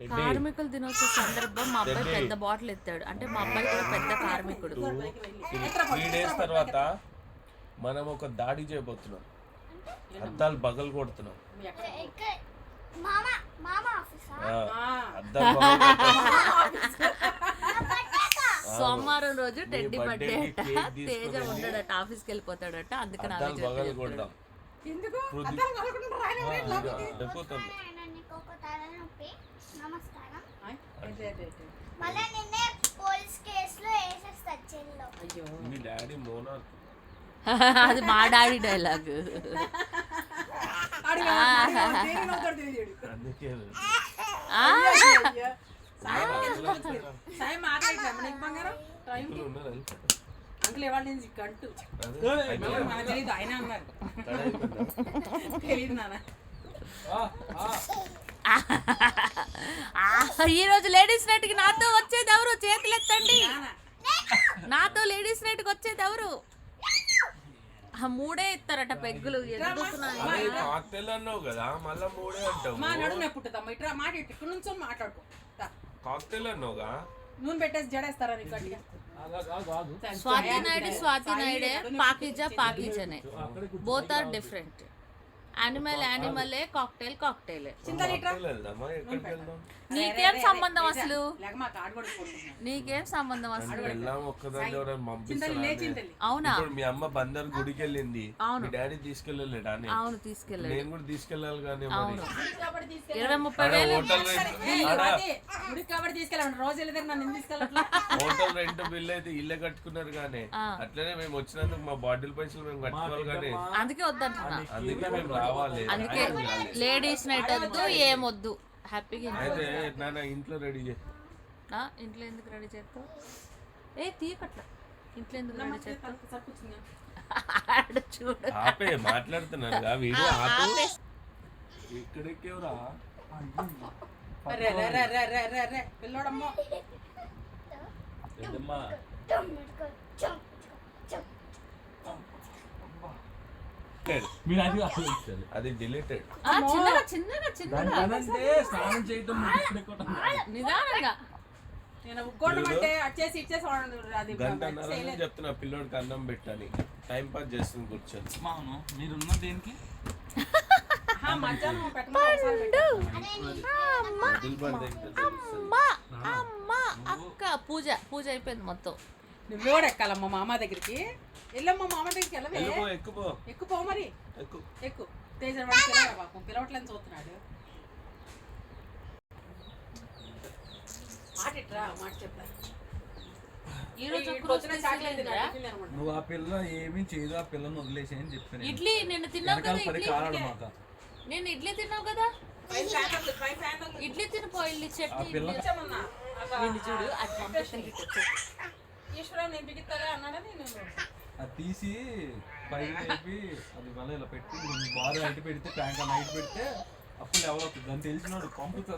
కార్మికుల దినోత్సవ సందర్భం మా అబ్బాయి పెద్ద బాటిల్ ఎత్తాడు. అంటే మా అబ్బాయి కూడా పెద్ద కార్మికుడు. 3 days తర్వాత మనం ఒక దాడి చేయబోతున్నాం. అద్దాలు బగలు కొడుతున్నాం. సోమవారం రోజు టెడ్డీ బర్త్డే తేజ ఉండడట, ఆఫీస్కి వెళ్ళిపోతాడట. అందుకని అది మా డాడీ డైలాగ్. అంకుల్ ఇవాళ నేను గంటు మనకు తెలియదు, ఆయన అన్నారు తెలియదు నాన్న. ఈ రోజు లేడీస్ నైట్ కి నాతో వచ్చేది ఎవరు? చేతులు ఎత్తండి. నాతో లేడీస్ నైట్ కి వచ్చేది ఎవరు? 3 ఇస్తారట పెగ్గులు. మాట్లాడుకో నూనె పెట్టేసి జడేస్తారా నీకు? స్వాతి నాయుడే, పాకీజనే. Both are different. యానిమలే, కాక్టైలే. నీకేం సంబంధం అసలు? నీకేం సంబంధం అసలు? అవునా? మీ అమ్మ బందర్ గుడికి వెళ్ళింది, మీ డాడీ తీసుకెళ్ళలేడా? అవును తీసుకెళ్ళాడు. నేను కూడా తీసుకెళ్ళాలి కానీ 20-30 వేలు హోటల్ రెంట్ బిల్ అయితే ఇల్లే కట్టుకున్నారు కానీ అట్లనే మేము వచ్చినందుకు మా బాటిల్ పైసలు మేము కట్టుకోవాలి కానీ అందుకే వద్దంటున్నా. అందుకే మేము రావాలి. అందుకే లేడీస్ నైట్ వద్దు, ఏమొద్దు. హ్యాపీగా అయితే నాన్న ఇంట్లో రెడీ చేయి. ఇంట్లో ఎందుకు రెడీ చేస్తావు? తీయకట్లా. ఇంట్లో ఎందుకు రెడీ చేస్తావు? చూడు ఆపే, మాట్లాడుతున్నాను వీడియో ఆపు. ఇక్కడెక్కేవరా పిల్లడమ్మా అది డిలీటెడ్. నిదానంగా చెప్తున్నా పిల్లోడికి అన్నం పెట్టాలి, టైం పాస్ చేస్తుంది కూర్చొని. మీరున్న దేనికి అక్క పూజ అయిపోయింది మొత్తం. నువ్వు కూడా ఎక్కాలమ్మా మామ దగ్గరికి. వెళ్ళమ్మా మామ దగ్గరికి వెళ్ళవే. ఎక్కుపో మరి ఎక్కు. తేజ పాపం పిలవట్లని చూస్తున్నాడు. మాట చెప్తా. నువ్వు ఆ పిల్ల ఏమీ చేయదు, ఆ పిల్లని వదిలేసేయని చెప్పాను. ఇడ్లీ నిన్ను తిన్నావు కదా? నేను ఇడ్లీ తిన్నావు కదా? ఇడ్లీ తినిపో. ఇడ్లీ చట్నీ చూడు. అది పంపిస్తుంది. ఈశ్వరా నేను బిగిస్తారా అన్నాడని నేను అది తీసి పైన చెప్పి అది మళ్ళీ ఇలా పెట్టి బాగా నైట్ పెడితే ట్యాంక్ నైట్ పెడితే అప్పుడు ఎవరు అవుతుంది అని తెలిసినాడు. పంపుతా